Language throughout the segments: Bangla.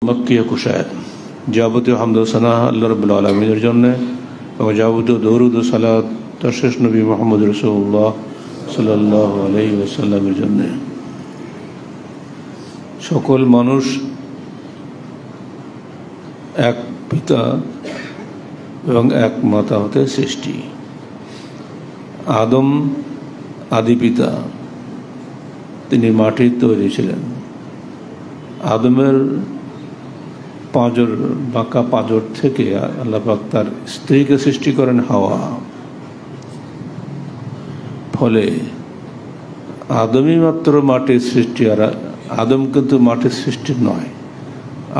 মক্কিয়া কুশায় যাবতীয় হামদ ও সানা আল্লাহ রাব্বুল আলামিনের জন্য এবং যাবতীয় দরুদ ও সালাত তার শেষ নবী মুহাম্মদ রাসূলুল্লাহ সাল্লাল্লাহু আলাইহি ওয়াসাল্লামের জন্য। সকল মানুষ এক পিতা এবং এক মাতা হতে সৃষ্টি। আদম আদি পিতা, তিনি মাটির তৈরি ছিলেন। আদমের পাঁজর, বাঁকা পাঁজর থেকে আল্লাহ পাক তার স্ত্রীকে সৃষ্টি করেন হাওয়া। ফলে আদমই মাত্র মাটির সৃষ্টি, আর আদম কিন্তু মাটির সৃষ্টি নয়,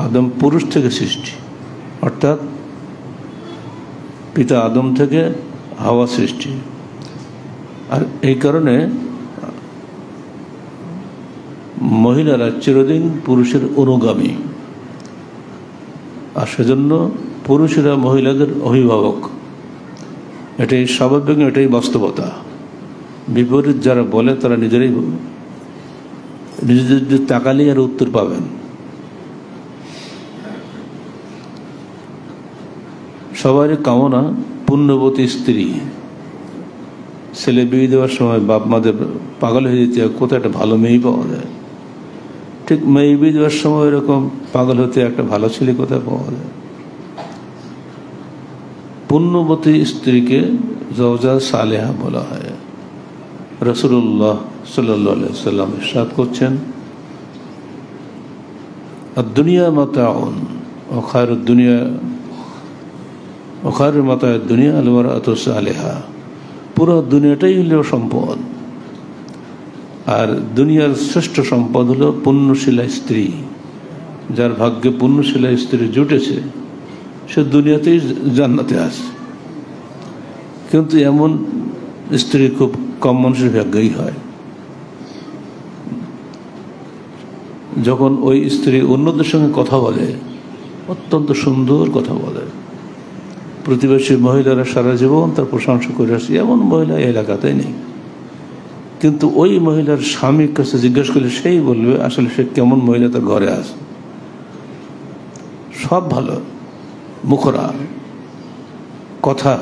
আদম পুরুষ থেকে সৃষ্টি, অর্থাৎ পিতা আদম থেকে হাওয়া সৃষ্টি। আর এই কারণে মহিলারা চিরদিন পুরুষের অনুগামী, আর সেজন্য পুরুষেরা মহিলাদের অভিভাবক। এটাই স্বাভাবিক, এটাই বাস্তবতা। বিপরীত যারা বলে তারা নিজেদের তাকালেই আর উত্তর পাবেন। সবারই কামনা পুণ্যবতী স্ত্রী। ছেলে বিয়ে দেওয়ার সময় বাপ মাদের পাগল হয়ে যেতে কোথায় একটা ভালো মেয়ে পাওয়া যায়, ঠিক মেয়ে বিয়ে দেওয়ার সময় এরকম পাগল হতে একটা ভালো ছেলে কোথায় পাওয়া যায়। পুণ্যবতী স্ত্রীকে জওজা সালেহা বলা হয়। রাসূলুল্লাহ সাল্লাল্লাহু আলাইহি ওয়াসাল্লাম ইরশাদ করছেন, আদ-দুনিয়া মাতাউন ওয়া খায়রুদ দুনিয়া ওয়া খায়রু মাতাউদ দুনিয়া আল-মারআতু সালেহা। পুরো দুনিয়াটাই হলো সম্পদ, আর দুনিয়ার শ্রেষ্ঠ সম্পদ হলো পুণ্যশীলা স্ত্রী। যার ভাগ্যে পুণ্যশীলা স্ত্রী জুটেছে সে দুনিয়াতেই জান্নাতে আসে। কিন্তু এমন স্ত্রী খুব কম মানুষের ভাগ্যেই হয়। যখন ওই স্ত্রী অন্যদের সঙ্গে কথা বলে, অত্যন্ত সুন্দর কথা বলে, প্রতিবেশী মহিলারা সারা জীবন তার প্রশংসা করে আসছে, এমন মহিলা এই এলাকাতে নেই। কিন্তু ওই মহিলার স্বামীর কাছে জিজ্ঞেস করলে সেই বলবে আসলে সে কেমন মহিলা তার ঘরে আসে। সব ভালো, মুখরা, কথা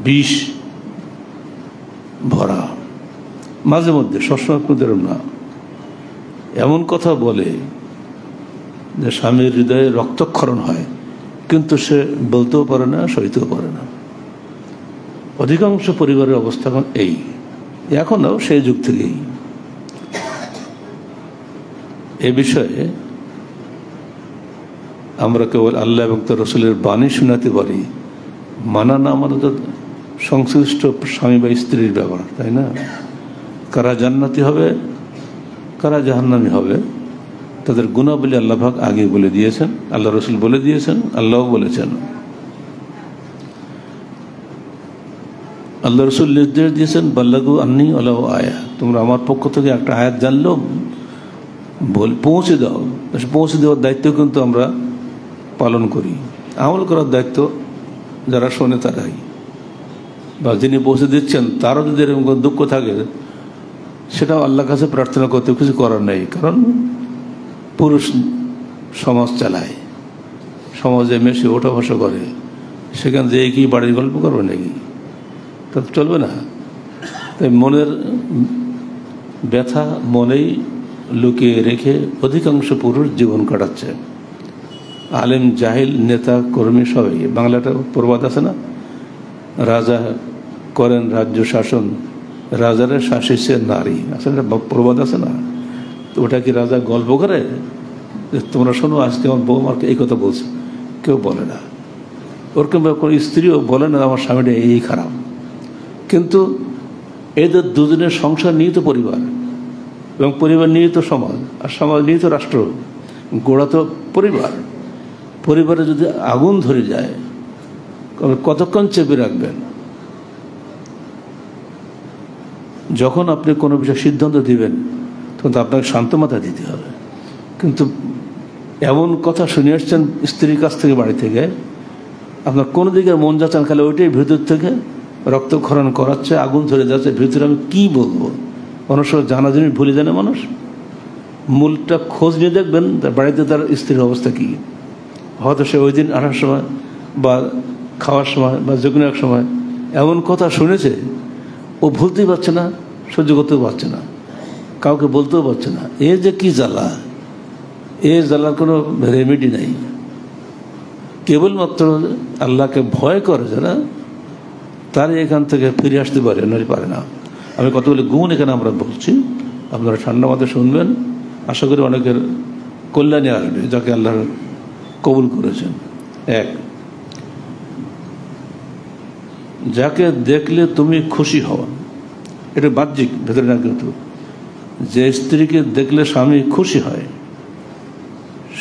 বিষ ভরা, মাঝে মধ্যে সবসময় আপনাদের না, এমন কথা বলে যে স্বামীর হৃদয়ে রক্তক্ষরণ হয়, কিন্তু সে বলতেও পারে না, সইতেও পারে না। অধিকাংশ পরিবারের অবস্থা এই, এখনও সেই যুগ থেকেই। এ বিষয়ে আমরা কেবল আল্লাহ এবং তার রাসূলের বাণী শোনাতে পারি, মানা না মানা তো সংশ্লিষ্ট স্বামী বা স্ত্রীর ব্যাপার, তাই না? কারা জান্নাতি হবে, কারা জাহান্নামী হবে, তাদের গুণাবলী আল্লাহ পাক আগে বলে দিয়েছেন, আল্লাহ রাসূল বলে দিয়েছেন, আল্লাহও বলেছেন। আল্লাহ রাসূল নির্দেশ দিয়েছেন, বাল্লাগু আন্নী ওয়ালাউ আয়া, তোমরা আমার পক্ষ থেকে একটা আয়াত জানলেও পৌঁছে দাও। পৌঁছে দেওয়ার দায়িত্ব কিন্তু আমরা পালন করি। আমল করার দায়িত্ব যারা শোনে তারাই, বা যিনি পৌঁছে দিচ্ছেন তারও যদি এরকম দুঃখ থাকে সেটাও আল্লাহর কাছে প্রার্থনা করতে কিছু করার নেই। কারণ পুরুষ সমাজ চালায়, সমাজে মেশে ওঠা বসা করে, সেখান থেকে কি বাড়ির গল্প করবে নাকি? তা চলবে না। তাই মনের ব্যথা মনেই লুকিয়ে রেখে অধিকাংশ পুরুষ জীবন কাটাচ্ছে। আলেম জাহিল নেতা কর্মী সবাই, বাংলাটা প্রবাদ আছে না, রাজা করেন রাজ্য শাসন, রাজারে শাসিছে নারী, আসলে প্রবাদ আছে না? তো ওটা কি রাজা গল্প করে তোমরা শোনো আজকে আমার বউ আমাকে এই কথা বলছে? কেউ বলে না। ওরকম কোনো স্ত্রীও বলে না আমার স্বামীটা এই খারাপ। কিন্তু এদের দুজনের সংসার নিয়ে তো পরিবার, এবং পরিবার নিয়ে তো সমাজ, আর সমাজ নিয়ে তো রাষ্ট্র। গোড়া তো পরিবার। পরিবারে যদি আগুন ধরে যায় কতক্ষণ চেপে রাখবেন? যখন আপনি কোনো বিষয়ে সিদ্ধান্ত দিবেন তখন তো আপনাকে শান্ত মাথা দিতে হবে। কিন্তু এমন কথা শুনে আসছেন স্ত্রীর কাছ থেকে, বাড়ি থেকে, আপনার কোনো দিকে মন যাচ্ছেন খালি ওইটাই ভিতর থেকে রক্তক্ষরণ করাচ্ছে, আগুন ধরে যাচ্ছে ভিতরে। আমি কি বলবো? মানুষ জানা জিনিস ভুলে জানে মানুষ। মূলটা খোঁজ নিয়ে দেখবেন তার বাড়িতে তার স্ত্রীর অবস্থা কী। হয়তো সে ওই দিন আসার সময় বা খাওয়ার সময় বা যে কোনো এক সময় এমন কথা শুনেছে ও ভুলতেই পারছে না, সহ্য করতেও পারছে না, কাউকে বলতেও পারছে না। এ যে কি জ্বালা, এ জ্বালার কোনো রেমেডি নাই। কেবলমাত্র আল্লাহকে ভয় করে যারা, তারা এখান থেকে ফিরে আসতে পারে, নয় পারে না। আমি কতগুলো গুণ এখানে আমরা বলছি, আপনারা ঠান্ডা মাথায় শুনবেন। আশা করি অনেকের কল্যাণে আসবে, যাকে আল্লাহ কবুল করেছেন। এক, যাকে দেখলে তুমি খুশি হও, এটা বাহ্যিক, ভেতরে না। কিন্তু যে স্ত্রীকে দেখলে স্বামী খুশি হয়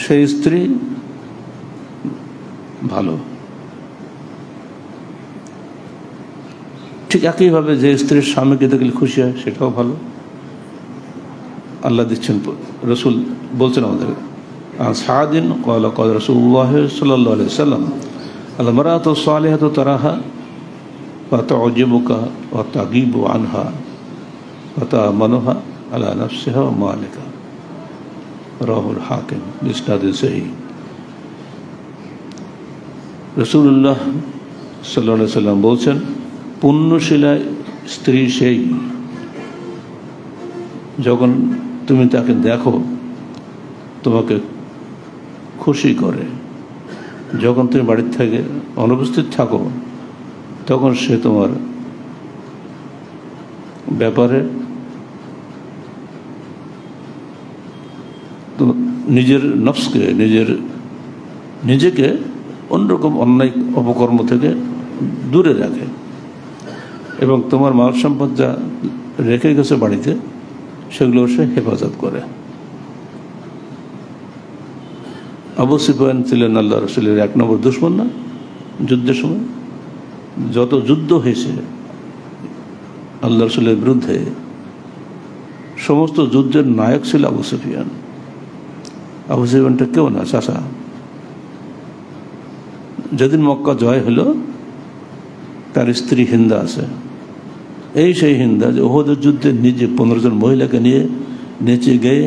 সেই স্ত্রী ভালো। ঠিক একইভাবে যে স্ত্রীর স্বামীকে দেখলে খুশি হয় সেটাও ভালো। আল্লাহ দিচ্ছেন, রসুল বলছেন আমাদের, সাদিন ক্বালা ক্বালা রাসূলুল্লাহ সাল্লাল্লাহু আলাইহি ওয়াসাল্লাম আল মারাতু সালিহাতু তারাহা ওয়া তু'জিবুকা ওয়া তাগীবু আনহা ওয়া তা'মানুহা আলা নাফসিহা ওয়া মালিকা, রাওয়াহুল হাকিম বিসনাদিন সহিহ। রাসূলুল্লাহ সাল্লাল্লাহু আলাইহি ওয়াসাল্লাম বলছেন, পুণ্যশীলা স্ত্রী সেই যখন তুমি তাকে দেখো তোমাকে খুশি করে, যখন তুমি বাড়ির থেকে অনুপস্থিত থাকো তখন সে তোমার ব্যাপারে নিজের নফসকে, নিজেকে অন্যরকম অন্যায় অপকর্ম থেকে দূরে রাখে এবং তোমার মাল সম্পদ যা রেখে গেছে বাড়িতে সেগুলো সে হেফাজত করে। আবু সুফিয়ান ছিলেন আল্লাহ রাসূলের 1 নম্বর দুশমন না? যুদ্ধের সময় যত যুদ্ধ হয়েছে আল্লাহ রাসূলের বিরুদ্ধে, সমস্ত যুদ্ধের নায়ক ছিল আবু সুফিয়ান। আবু সুফিয়ানটা কেউ না, চাচা। যেদিন মক্কা জয় হলো তার স্ত্রী হিন্দা আছে, এই সেই হিন্দা যে উহুদের যুদ্ধে নিজে 15 জন মহিলাকে নিয়ে নেচে গিয়ে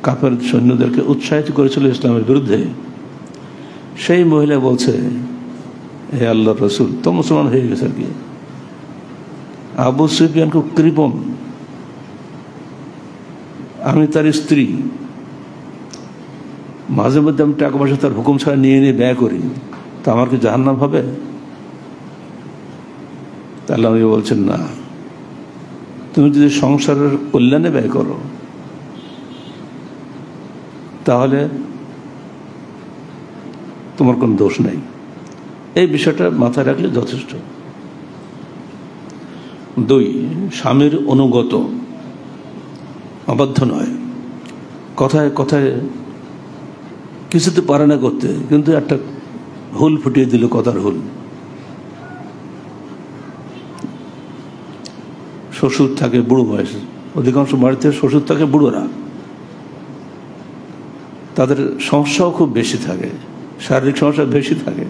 কাফের সৈন্যদেরকে উৎসাহিত করেছিল ইসলামের বিরুদ্ধে। সেই মহিলা বলছে, হে আল্লাহর রাসূল, তো মুসলমান হয়ে গেছে আর কি। আবু সুফিয়ান খুব কৃপণ, আমি তার স্ত্রী, মাঝে মধ্যে আমি টাকা পয়সা তার হুকুম ছাড়া নিয়ে ব্যয় করি, তা আমার কি জাহান্নাম হবে? তাহলে আমি বলছেন, না, তুমি যদি সংসারের কল্যাণে ব্যয় করো তাহলে তোমার কোনো দোষ নেই। এই বিষয়টা মাথায় রাখলে যথেষ্ট। 2, স্বামীর অনুগত, অবাধ্য নয়। কথায় কথায় কিছুতে পারে না করতে, কিন্তু একটা হুল ফুটিয়ে দিল, কথার হুল। শ্বশুর থাকে বুড়ো বয়সে, অধিকাংশ বাড়িতে শ্বশুর থাকে বুড়োরা, তাদের সমস্যাও খুব বেশি থাকে, শারীরিক সমস্যা বেশি থাকে।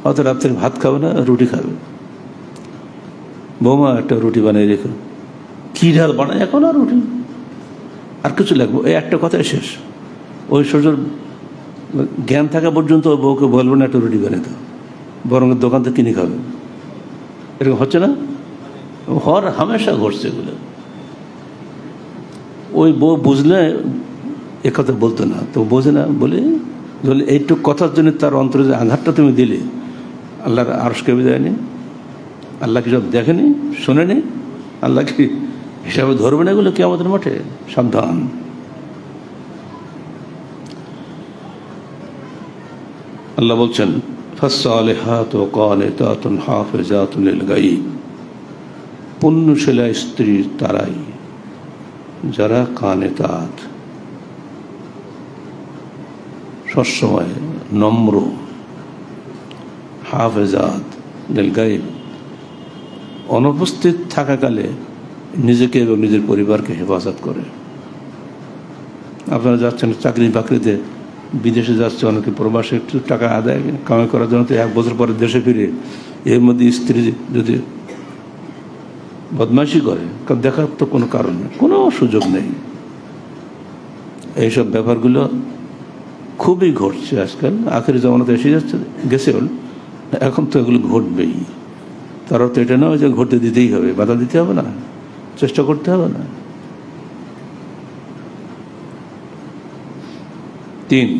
হয়তো রাত্রে ভাত খাবে না, রুটি খাবে। বৌমা একটা রুটি বানিয়ে রেখো, কি ঢাল বানায় এখন, আর রুটি আর কিছু লাগবে, এই একটা কথাই শেষ। ওই শ্বশুর জ্ঞান থাকা পর্যন্ত বউকে বলবো না একটা রুটি বানিয়ে দাও, বরং দোকান থেকে কিনে খাবে। এরকম হচ্ছে না? হর হামেশা ঘটছে এগুলো। ওই বউ বুঝলে একথা বলতো না, তো বোঝে না বলে এইটুক কথার জন্য তার অন্তরে যে আঘাতটা তুমি দিলে, আল্লাহর আরশকে দেয়নি? আল্লাহ কি সব দেখেনি, শোনেনি? আল্লাহ কি হিসাবে ধরবে না এগুলো কিয়ামতের মাঠে? সাবধান। আল্লাহ বলছেন, ফাসসালিহাতু কানিতাতুন হাফিজাতুন লিল গায়ব, পুণ্যশীলা স্ত্রী তারাই যারা কানেতাত, সবসময় নম্র, হাফেজাত লিল গায়ব, অনুপস্থিত থাকাকালে নিজেকে এবং নিজের পরিবারকে হেফাজত করে। আপনারা যাচ্ছেন চাকরি বাকরিতে, বিদেশে যাচ্ছে অনেকে, প্রবাসে একটু টাকা আদায় কামাই করার জন্য, তো 1 বছর পরে দেশে ফিরে এর মধ্যে স্ত্রী যদি বদমাইশি করে, দেখার তো কোনো কারণ নেই, কোনো সুযোগ নেই। এইসব ব্যাপারগুলো খুবই ঘটছে আজকাল। আখেরি জমানাতে এসে গেছে, এখন তো এগুলো ঘটবেই। তারা তো এটা নয় যে ঘটতে দিতেই হবে, বাধা দিতে হবে না, চেষ্টা করতে হবে না। 3,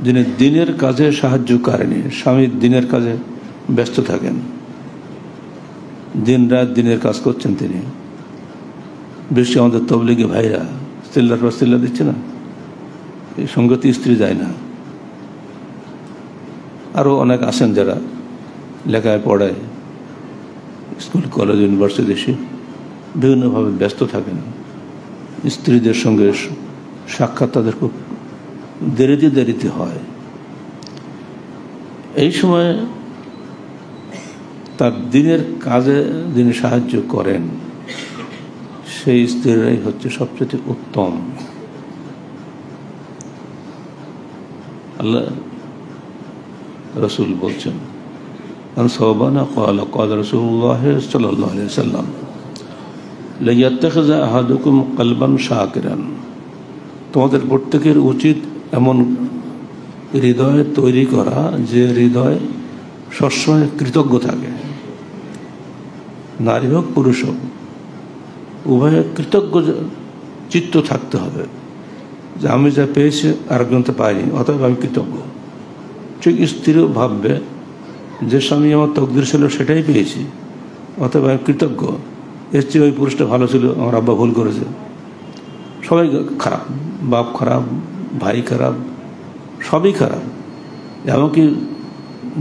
যিনি দিনের কাজে সাহায্য করেনি, স্বামী দিনের কাজে ব্যস্ত থাকেন, দিন রাত দিনের কাজ করছেন তিনি। বেশি আমাদের তবলিগি ভাইরা চিল্লার পর চিল্লা দিচ্ছে না, এই সঙ্গতি স্ত্রী যায় না। আরও অনেক আছেন যারা লেখায় পড়ায়, স্কুল কলেজ ইউনিভার্সিটি এসে বিভিন্নভাবে ব্যস্ত থাকেন। স্ত্রীদের সঙ্গে সাক্ষাৎ তাদের খুব দেরিতে হয়। এই সময় তার দিনের কাজে যিনি সাহায্য করেন সেই স্ত্রীরাই হচ্ছে সবচেয়ে উত্তম। আল্লাহ রসুল বলছেন, সওবানা ক্বালা ক্বালা রাসূলুল্লাহ সাল্লাল্লাহু আলাইহি ওয়াসাল্লাম লাইয়াত্তাখিযা আহাদুকুম কলবান শাকিরান, তোমাদের প্রত্যেকের উচিত এমন হৃদয় তৈরি করা যে হৃদয় সবসময় কৃতজ্ঞ থাকে। নারী হোক পুরুষ হোক, উভয়ে কৃতজ্ঞ চিত্ত থাকতে হবে যে আমি যা পেয়েছি আরেকজন তো পাইনি, অতএব আমি কৃতজ্ঞ। ঠিক স্ত্রীও ভাববে যে স্বামী আমার তকদির ছিল সেটাই পেয়েছি, অতএব আমি কৃতজ্ঞ। এর চেয়ে ওই পুরুষটা ভালো ছিল, আমার আব্বা ভুল করেছে। সবাই খারাপ, বাপ খারাপ, ভাই খারাপ, সবই খারাপ। এমনকি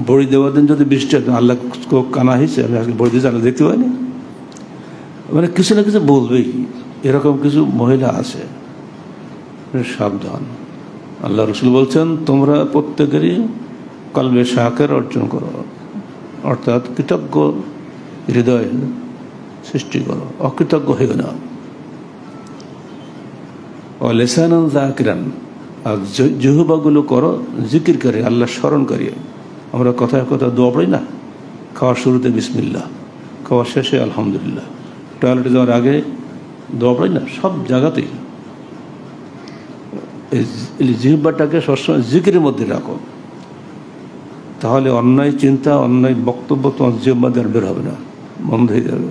বড়ি দেওয়ার দিন যদি বৃষ্টি আল্লাহ কানা হয়েছে, আমি আজকে বড়ি দিয়েছি, আল্লাহ দেখতে পাইনি, মানে কিছু না কিছু বলবেই। এরকম কিছু মহিলা আছে, সাবধান। আল্লাহ রসুল বলছেন, তোমরা প্রত্যেকেরই কলবে শাকির অর্জন করো, অর্থাৎ কৃতজ্ঞ হৃদয় সৃষ্টি করো, অকৃতজ্ঞ হইও না। ও লিসানান যাকিরান, আর জিহ্বাগুলো করো জিকির করে, আল্লাহ স্মরণ করিয়ে। আমরা কথায় কথা দোয়া পড়ি না, খাওয়ার শুরুতে বিসমিল্লাহ, খাওয়ার শেষে আলহামদুলিল্লাহ, টয়লেটে যাওয়ার আগে দোয়া পড়ি না, সব জায়গাতেই। এই জিহ্বাটাকে সবসময় জিকিরের মধ্যে রাখো, তাহলে অন্যায় চিন্তা, অন্যায় বক্তব্য তোমার জিহ্বা দিয়ে বের হবে না, বন্ধ হয়ে যাবে।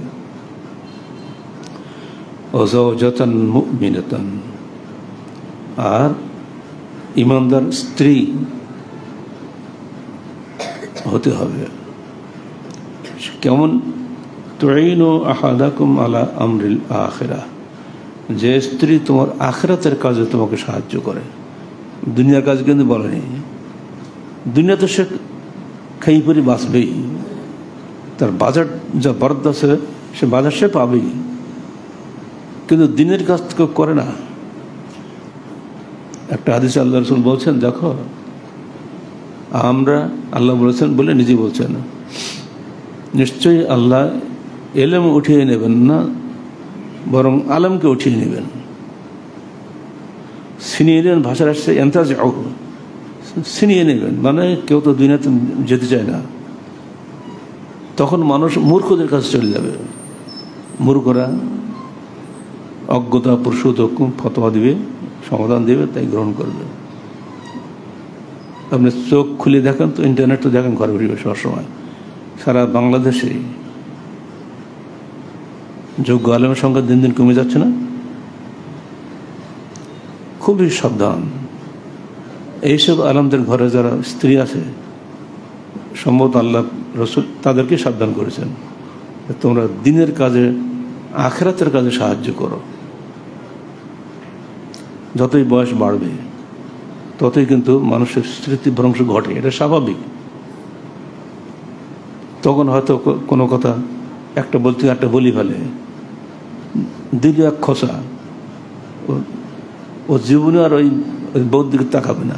ওয়াজাওজাতান মুমিনাতান, আর ইমানদার স্ত্রী হতে হবে। কেমন? তুইনু আহাদাকুম আলা আমরিল আখিরাহ, যে স্ত্রী তোমার আখিরাতের কাজে তোমাকে সাহায্য করে। দুনিয়ার কাজ কিন্তু বলেনি, দুনিয়াতে সে খেয়ে পরি বাঁচবেই, তার বাজার যা বরাদ্দ আছে সে বাজার সে পাবেই, কিন্তু দিনের কাজ কেউ করে না। একটা হাদিসে আল্লাহ রসুল বলছেন, দেখো আমরা, আল্লাহ বলেছেন বলে নিজে বলছেন, নিশ্চয়ই আল্লাহ এলেম উঠিয়ে নেবেন না, বরং আলমকে উঠিয়ে নেবেন। ছিনিয়ে নেবেন, ভাষার আসছে এন্তাজাউ, ছিনিয়ে নেবেন, মানে কেউ তো দুনিয়াতে যেতে চায় না। তখন মানুষ মূর্খদের কাছে চলে যাবে। মূর্খরা অজ্ঞতা প্রসূত ফতোয়া দিবে, সমাধান দেবে, তাই গ্রহণ করবে। আপনি চোখ খুলে দেখেন তো, ইন্টারনেট তো দেখেন ঘরে ঘুরে সবসময়, সারা বাংলাদেশে যোগ্য আলেমের সংখ্যা দিন দিন কমে যাচ্ছে না? খুবই সাবধান। এইসব আলেমদের ঘরে যারা স্ত্রী আছে, সম্ভবত আল্লাহ রসুল তাদেরকে সাবধান করেছেন, তোমরা দিনের কাজে, আখিরাতের কাজে সাহায্য করো। যতই বয়স বাড়বে ততই কিন্তু মানুষের স্মৃতিভ্রংশ ঘটে, এটা স্বাভাবিক। তখন হয়তো কোনো কথা একটা বলতে একটা বলি ফেলে, দিলে এক খসা, ও জীবনে আর ওই বউর দিকে তাকাবে না।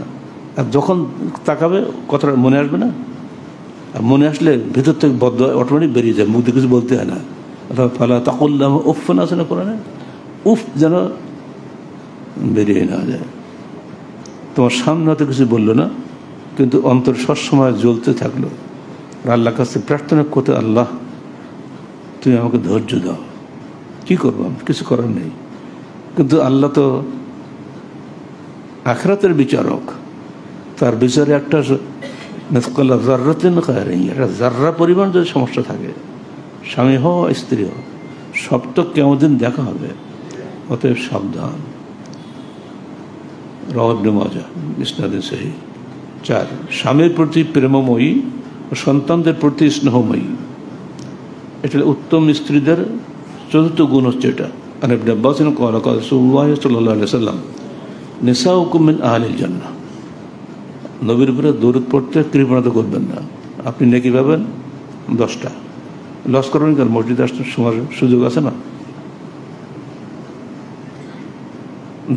আর যখন তাকাবে কথাটা মনে আসবে না, আর মনে আসলে ভেতর থেকে বদ্ধ অটোমেটিক বেরিয়ে যায়, মুখ দিয়ে কিছু বলতে হয় না। অথবা ফালা তাকুল্লাহ উফ আছে না কোরআনে, উফ যেন বেরিয়ে না যায়। তোমার সামনে হয়তো কিছু বললো না, কিন্তু অন্তর সবসময় জ্বলতে থাকলো। আর আল্লাহর কাছে প্রার্থনা করতে, আল্লাহ তুমি আমাকে ধৈর্য দাও, কী করবো, কিছু করার নেই। কিন্তু আল্লাহ তো আখিরাতের বিচারক, তার বিচারে একটা মিসকালা যাররাতিন খায়রিন, একটা যাররা পরিমাণ যদি সমস্যা থাকে, স্বামী হও স্ত্রী হও, সব তো কেমন দিন দেখা হবে, অতএব সাবধান। রাওয়াহ ইবনে মাজাহ ইসনাদে সহিহ। 4, স্বামীর প্রতি প্রেমময়ী ও সন্তানদের প্রতি স্নেহময়ী, এটা উত্তম স্ত্রীদের চতুর্থ গুণ হচ্ছে এটা। আর ইবনে আব্বাস ক্বালা ক্বালা রাসূলুল্লাহ সাল্লাল্লাহু আলাইহি ওয়াসাল্লাম নিসাউকুম মিন আহলিল জান্নাহ, নবীর উপরে দরুদ পড়তে কৃপণতা করবেন না, আপনি নেকি পাবেন 10টা। লস করবেন কারণ মসজিদে আসতে সময় সুযোগ আছে না,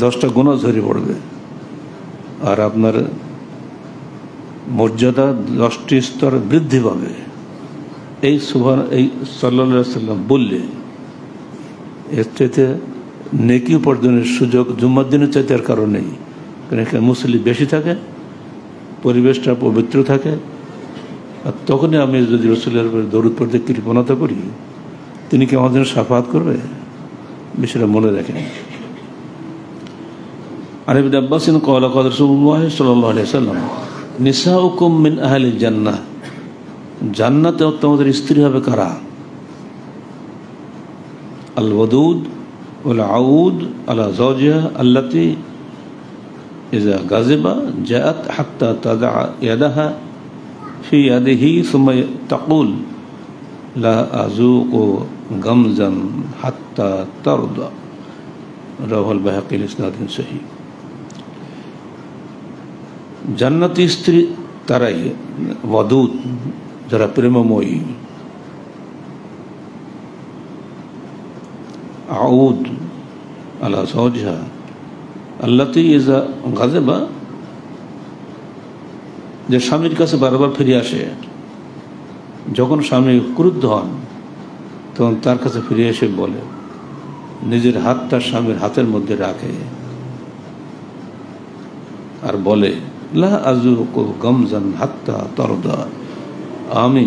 10টা গুনাহ ঝরে পড়বে, আর আপনার মর্যাদা 10টি স্তর বৃদ্ধি পাবে। এই সাল্লাল্লাহু আলাইহি ওয়াসাল্লাম বললে এর চাইতে নেকি উপার্জনের সুযোগ জুম্মার দিনের চাইতে আর কারণ নেই। কারণ এখানে মুসল্লি বেশি থাকে, পরিবেশটা পবিত্র থাকে, আর তখনই আমি যদি রাসূলের উপর দরুদ পড়তে কৃপণতা করি, তিনি কি আমাদের শাফাআত করবে? বিষয়টা মনে রাখেন। আর ইবনে আব্বাস ক্বালা ক্বালা রাসূলুল্লাহ সাল্লাল্লাহু আলাইহি ওয়াসাল্লাম নিসাউকুম মিন আহলিল জান্নাহ, জান্নাতে তোমাদের স্ত্রী হবে কারা? আল ওয়াদুদ ওয়াল আউদ আলা যাওজিহা আল্লাতী ইযা গাযিবা জাআত হাত্তা তাদা ইয়াদাহা ফি ইয়াদিহি সুম্মা তাকুল লা আযুকু গামজান হাত্তা তারদা। রাওয়াহুল বাইহাকী ইসনাদে সহিহ। জান্নাতি স্ত্রী তারাই ওয়াদুদ, যারা প্রেমময়ী, আউদ আলা যাওজিহা আল্লাতী ইযা গাযিবা, যে স্বামীর কাছে বারবার ফিরে আসে, যখন স্বামী ক্রুদ্ধ হন তখন তার কাছে ফিরে এসে বলে, নিজের হাত তার স্বামীর হাতের মধ্যে রাখে আর বলে লা আযুকু গামজান হাত্তা তারদা, আমি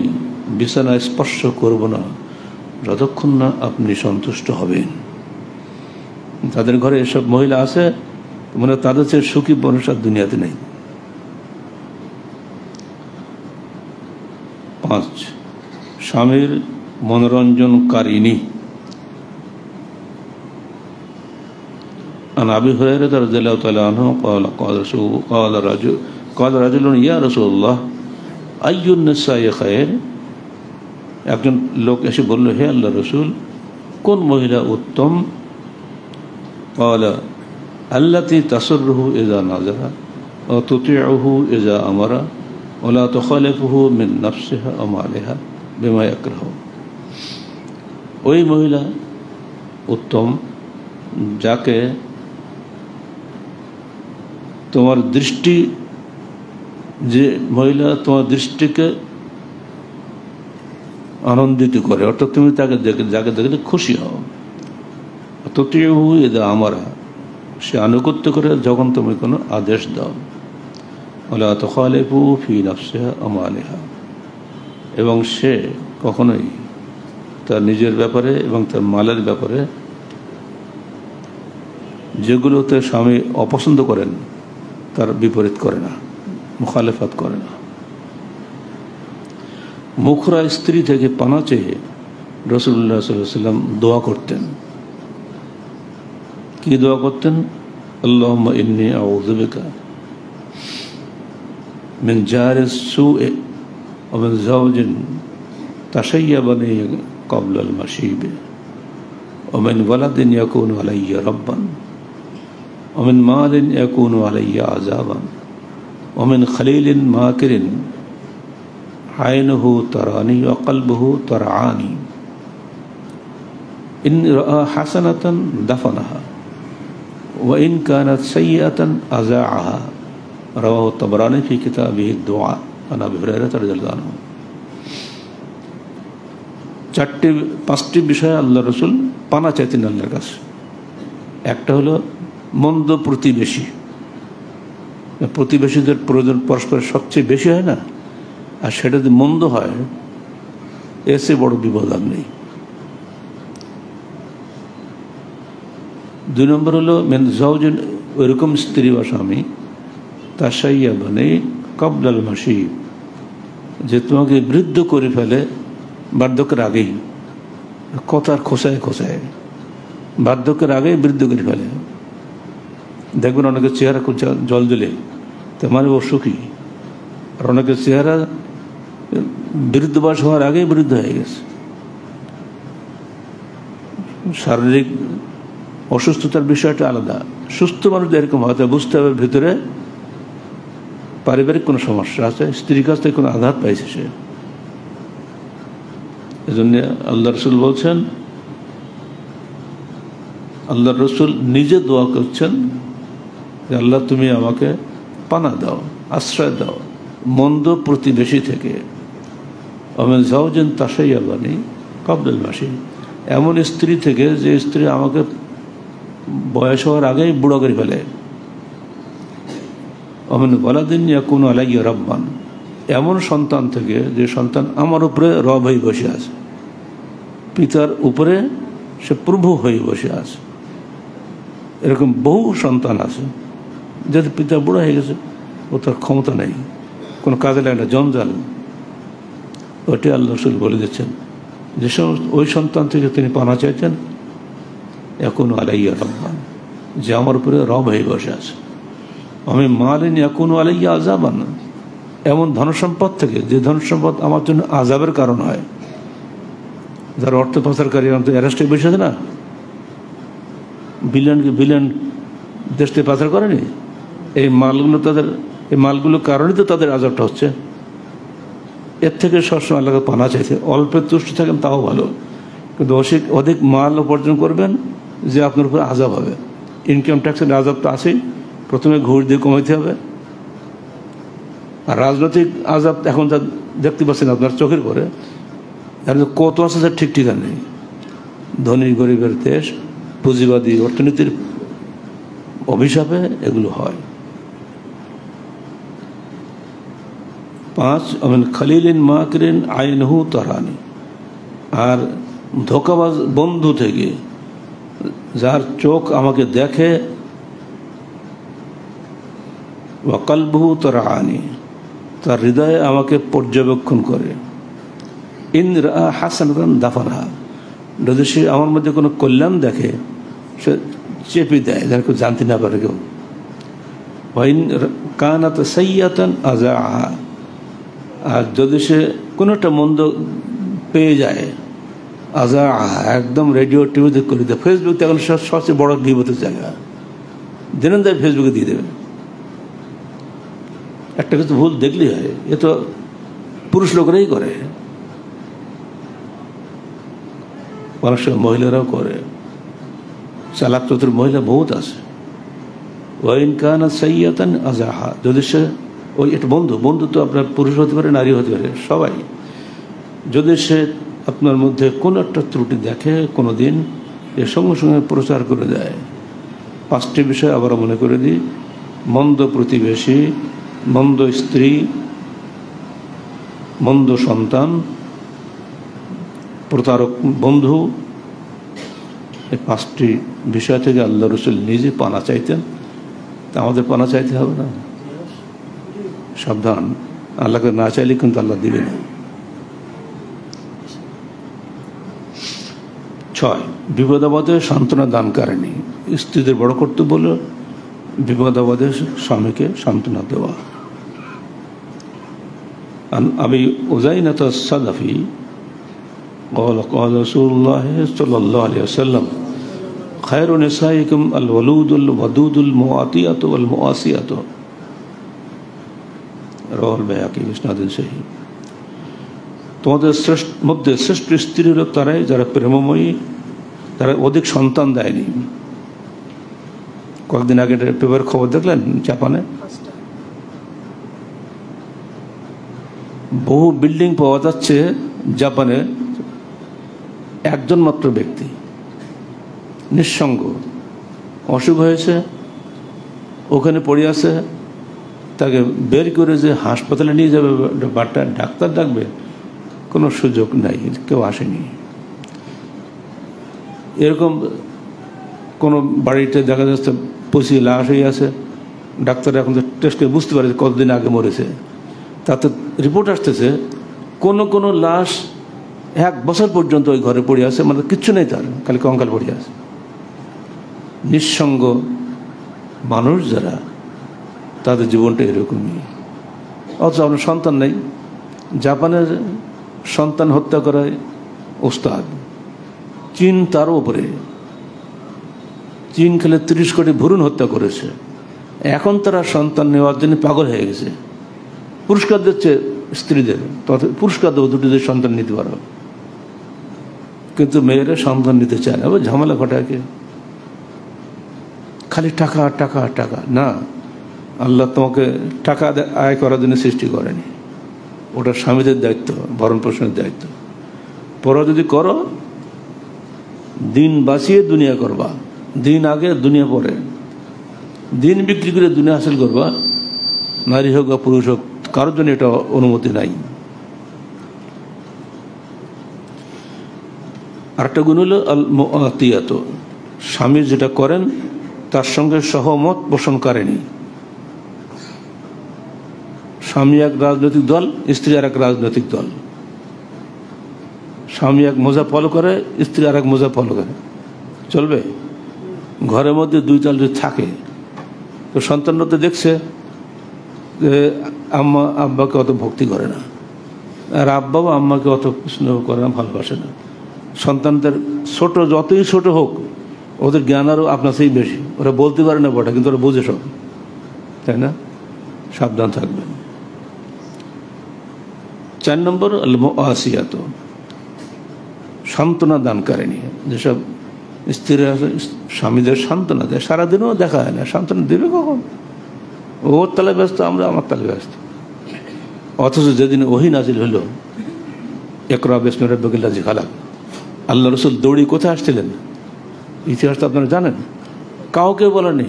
বিছানায় স্পর্শ করব না যতক্ষণ না আপনি সন্তুষ্ট হবেন। তাদের ঘরে এসব মহিলা আছে, মানে তাদের চেয়ে সুখী মানুষ আর দুনিয়াতে নেই। 5, স্বামীর মনোরঞ্জনকারিণী। عن أبي هريرة رضي الله تعالى عنه قال رجل يا رسول الله أي النساء خير, একজন লোক এসে বলল, হে আল্লাহর রাসূল, কোন মহিলা উত্তম? قال التي تسره إذا نظر وتطيعه إذا أمر ولا تخالفه من نفسها ومالها بما يكره। ওই মহিলা উত্তম যাকে তোমার দৃষ্টি, যে মহিলা তোমার দৃষ্টিকে আনন্দিত করে, অর্থাৎ তুমি তাকে যাকে দেখলে খুশি হও। ততিহু ইযা আমারা, সে আনুগত্য করে যখন তুমি কোনো আদেশ দাও। ওয়ালা তুখালিফু ফি নাফসিহা ওয়া মালিহা, এবং সে কখনোই তার নিজের ব্যাপারে এবং তার মালের ব্যাপারে যেগুলোতে স্বামী অপছন্দ করেন তার বিপরীত করে না, মুখালেফাত করে না। মুখরা স্ত্রী থেকে পানা চেয়ে রাসূলুল্লাহ সাল্লাল্লাহু আলাইহি ওয়াসাল্লাম দোয়া করতেন। কি দোয়া করতেন? আল্লাহুম্মা ইন্নী আউযু বিকা মিন জারিস সুء ওয়া মিন যাওজিন তাশায়্যাবানি ক্বাবলা আল মাশীব ওয়া মিন ওয়ালাদিন ইয়াকুনু আলাইয়া রাব্বান ওয়া মিন মালিন ইয়াকুনু আলাইয়া আযাবান ওয়া মিন খলীলিন মাকিরিন আইনুহু তারানি ওয়া কলবুহু তারআনি ইন রাআ হাসানাতান দাফানাহা ওয়া ইন কানাত সাইয়্যাতান আযাআহা। রাওয়াহু তাবরানী ফি কিতাবিহি দুআ আন আবি হুরায়রা রাদিয়াল্লাহু আনহু। 5টি বিষয়ে আল্লাহ রাসূল পানা চাইতেন আল্লাহর কাছে। একটা হলো মন্দ প্রতিবেশী, প্রতিবেশীদের প্রয়োজন পরস্পরের সবচেয়ে বেশি হয় না, আর সেটা যদি মন্দ হয় এর চেয়ে বড় বিপদ আর নেই। 2 নম্বর হলো মিন যাওজিন ওইরকম স্ত্রী বা স্বামী তাসাইয়া মানে কবলাল মাসিব, যে তোমাকে বৃদ্ধ করে ফেলে বার্ধক্যের আগেই, কথার খোসায় খোসায় বার্ধক্যের আগেই বৃদ্ধ করে ফেলে। দেখবেন অনেকের চেহারা খুব জল জ্বলে, তার মানে ও সুখী। আর অনেকের চেহারা বৃদ্ধ বয়স হওয়ার আগেই বৃদ্ধ হয়ে গেছে। শারীরিক অসুস্থতার বিষয়টা আলাদা। সুস্থ মানুষ এরকম হয়তো বুঝতে হবে ভিতরে পারিবারিক কোনো সমস্যা আছে, স্ত্রীর কাছ থেকে কোনো আঘাত পাইছে সে। এজন্য আল্লাহ রসুল বলছেন, আল্লাহ রসুল নিজে দোয়া করছেন যে আল্লাহ তুমি আমাকে পানা দাও, আশ্রয় দাও মন্দ প্রতিবেশী থেকে। আমিন যাওজেন তাসাইয়া বানি কবলাল মাসি, এমন স্ত্রী থেকে যে স্ত্রী আমাকে বয়স হওয়ার আগেই বুড়ো করে ফেলে। আমিন ওয়ালাদিন ইয়াকুনু আলাইয়া রাব্বান, এমন সন্তান থেকে যে সন্তান আমার উপরে রব হয়ে বসে আছে, পিতার উপরে সে প্রভু হয়ে বসে আছে। এরকম বহু সন্তান আছে যাতে পিতা বুড়ো হয়ে গেছে, ও তার ক্ষমতা নেই, কোনো কাজে লাগে না, জঞ্জাল। ওটি আল্লাহ রসুল বলে দিচ্ছেন যে সমস্ত ওই সন্তান থেকে তিনি পানা চাইতেন ইয়াকুনু আলাইয়া রাব্বান, যে আমার উপরে রব হয়ে বসে আছে। আমি মালিন ইয়াকুনু আলাইয়া আযাবান, এমন ধনসম্পদ থেকে যে ধনসম্পদ আমার জন্য আযাবের কারণ হয়। যারা অর্থ পাচারকারী অ্যারেস্টে বসে আছে না, বিলিয়ন দেশ থেকে পাচার করেনি, এই মালগুলোর কারণে তো তাদের আযাবটা হচ্ছে। এর থেকে সবসময় আল্লাহকে পানা চাইছে। অল্পে তুষ্ট থাকেন তাও ভালো, কিন্তু অধিক মাল উপার্জন করবেন যে আপনার উপরে আযাব হবে। ইনকাম ট্যাক্সের আযাব তো আছেই, প্রথমে ঘুষ দিয়ে কমাইতে হবে। আর রাজনৈতিক আযাব এখন যা দেখতে পাচ্ছেন আপনার চোখের পরে, কত আছে তার ঠিক ঠিকানা নেই। ধনী গরিবের দেশ, পুঁজিবাদী অর্থনীতির অভিশাপে এগুলো হয়। 5 আমিন খালিলিন মাকরিন আইনহু তারানি, আর ধোঁকাবাজ বন্ধু থেকে যার চোখ আমাকে দেখে, ওয়া কলবুহু তারানি, তার হৃদয়ে আমাকে পর্যবেক্ষণ করে। ইন রা হাসানাতান দাফানহা, যদি সে আমার মধ্যে কোনো কল্যাণ দেখে সে চেপে দেয় যেন কেউ জানতে না পারে কেউ। ওয়াইন কানাত সাইয়াতান আযাআহা, আর যদি সে কোনো একটা মন্দ পেয়ে যায়, আযাআহা, একদম রেডিও টিভিতে করে দেয়। ফেসবুক তো এখন সবচেয়ে বড় গীবতের জায়গা, দিন দেয় ফেসবুকে দিয়ে দেবে। একটা কিছু ভুল দেখলেই হয়, এ তো পুরুষ লোকেরাই করে, অনেক সময় মহিলারাও করে, চালাক চতুর মহিলা বহুত আছে। ওয়াইন কানাত সাইয়াতান আযাআহা, যদি সে ওই একটা বন্ধু তো আপনার পুরুষ হতে পারে, নারী হতে পারে, সবাই। যদি সে আপনার মধ্যে কোনো একটা ত্রুটি দেখে কোনো দিন, এর সঙ্গে সঙ্গে প্রচার করে দেয়। 5টি বিষয় আবার মনে করে দিই: মন্দ প্রতিবেশী, মন্দ স্ত্রী, মন্দ সন্তান, প্রতারক বন্ধু। এই 5টি বিষয় থেকে আল্লাহ রসুল নিজে পানা চাইতেন। তা আমাদের পানা চাইতে হবে না? সাবধান, আল্লাহকে না চাইলে কিন্তু আল্লাহ দিবে না। 6 বিপদাবাদে সান্ত্বনা দান করেনি। স্ত্রীদের বড় কর্তব্য হল বিপদাবাদে স্বামীকে সান্ত্বনা দেওয়া। আমি উযাইনাত আস-সালাফি قال قال رسول الله صلى الله عليه وسلم خير نسائكم الولود الودود المعطية والمؤاسية رواه البيهقي بإسناد صحيح। তোমাদের মধ্যে শ্রেষ্ঠ স্ত্রী হলো তারাই যারা প্রেমময়ী, যারা অধিক সন্তান দেয়নি। কয়েকদিন আগে পেপার খবর দেখলেন, জাপানে বহু বিল্ডিং পাওয়া যাচ্ছে জাপানে, একজন মাত্র ব্যক্তি নিঃসঙ্গ, অসুখ হয়েছে, ওখানে পড়ে আছে, তাকে বের করে যে হাসপাতালে নিয়ে যাবে, ডাক্তার ডাকবে, কোনো সুযোগ নাই, কেউ আসেনি। এরকম কোনো বাড়িতে দেখা যাচ্ছে পচিয়ে লাশ হয়ে আছে, ডাক্তার এখন তো টেস্ট করে বুঝতে পারে কতদিন আগে মরেছে। তাতে রিপোর্ট আসতেছে কোনো লাশ 1 বছর পর্যন্ত ওই ঘরে পড়ে আছে, মানে কিচ্ছু নেই, তার খালি কঙ্কাল পড়ে আছে। নিঃসঙ্গ মানুষ যারা, তাদের জীবনটা এরকমই। অথচ আপনার সন্তান নেই। জাপানের সন্তান হত্যা করায় ওস্তাদ, চীন তারও উপরে। চীন খেলে 30 কোটি ভ্রূণ হত্যা করেছে। এখন তারা সন্তান নেওয়ার জন্য পাগল হয়ে গেছে। পুরস্কার দিচ্ছে স্ত্রীদের, তথা পুরস্কার দেবো 2টি সন্তান নিতে পারো, কিন্তু মেয়েরা সন্তান নিতে চায় না। ঝামেলা ঘটাকে খালি টাকা টাকা টাকা। না, আল্লাহ তোমাকে টাকা আয় করার জন্য সৃষ্টি করেনি, ওটা স্বামীদের দায়িত্ব, ভরণ পোষণের দায়িত্ব। পরে যদি করো, দিন বাঁচিয়ে দুনিয়া করবা, দিন আগে দুনিয়া পরে। দিন বিক্রি করে দুনিয়া হাসিল করবা, নারী হোক বা পুরুষ হোক, কারোর জন্য এটা অনুমতি নাই। আরেকটা গুণ হলো আল মুআতিয়াত, স্বামী যেটা করেন তার সঙ্গে সহমত পোষণ করেনি। স্বামী এক রাজনৈতিক দল, স্ত্রী আর এক রাজনৈতিক দল। স্বামী এক মোজা ফলো করে, স্ত্রী আর এক মোজা ফলো করে, চলবে? ঘরের মধ্যে 2 চাল যদি থাকে, তো সন্তানরা তো দেখছে যে আম্মা আব্বাকে অত ভক্তি করে না, আর আব্বাও আম্মাকে অত স্নেহ করে না, ভালোবাসে না। সন্তানদের ছোট, যতই ছোট হোক, ওদের জ্ঞান আরও আপনার সেই বেশি। ওরা বলতে পারে না বটা, কিন্তু ওরা বোঝে সব, তাই না? সাবধান থাকবেন। 4 নম্বর আল মুআসিয়াত, সান্ত্বনা দানকারিনী। যেসব স্ত্রীরা স্বামীদের সান্ত্বনা দেয়, সারাদিনও দেখা হয় না, সান্ত্বনা দেবে কখন? ওর তালে ব্যস্ত, আমরা আমার তালে ব্যস্ত। অথচ যেদিন ওহী নাজিল হলো, ইকরা বিসমি রাব্বিকাল্লাযী খালাক, আল্লাহ রসুল দৌড়ি কোথায় আসছিলেন? ইতিহাস তো আপনারা জানেন। কাউকে বলেনি,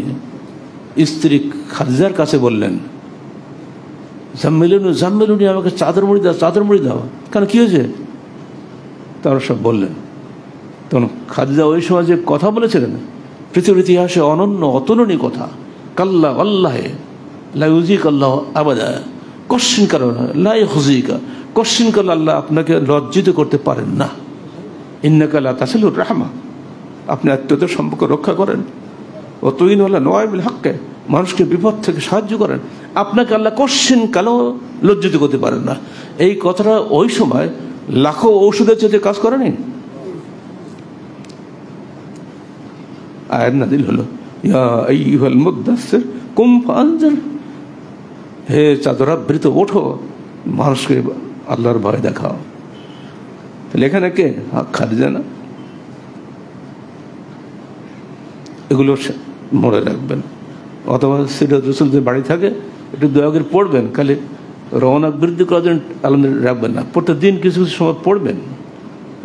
স্ত্রী খাদিজার কাছে বললেন, জাম্মিলুনি জাম্মিলুনি, আমাকে চাদর মুড়ি দাও, চাদর মুড়ি দাও। কেন, কি হয়েছে? তারা সব বললেন। তখন খাদিজা ওই সময় যে কথা বলেছিলেন, পৃথিবীর ইতিহাসে অনন্য অতুলনীয় কথা, কাল্লা আল্লাহে লা ইউজিক আল্লাহ আবাদা, কশ্চিন কাল লা ইউজিকা, কশ্চিন কাল আল্লাহ আপনাকে লজ্জিত করতে পারেন না। ইন্নাকা লা তাসিলুর রাহমা, আপনি আত্মীয়তার সম্পর্ক রক্ষা করেন। ও তুইন হল নওয়াইবিল হককে, মানুষকে বিপদ থেকে সাহায্য করেন। আপনাকে আল্লাহ কশ্চিন কালেও লজ্জিত করতে পারেন না। এই কথাটা ওই সময় লাখো ঔষধের চেয়ে কাজ করেনি। আয়াত নাযিল হলো, ইয়া আইয়ুহাল মুদ্দাসসির কুম ফাআনজির, হে চাদরাবৃত ওঠো, মানুষকে আল্লাহর ভয় দেখাও। তাহলে এখানে কে? খাদিজা না? এগুলো মনে রাখবেন। অথবা সিরাত রাসূল যে বাড়ি থাকে, একটু দয়া করে পড়বেন, খালি রওনা বৃদ্ধি করার জন্য আলহামদুলিল্লাহ রাখবেন না, প্রত্যেকদিন কিছু কিছু সময় পড়বেন,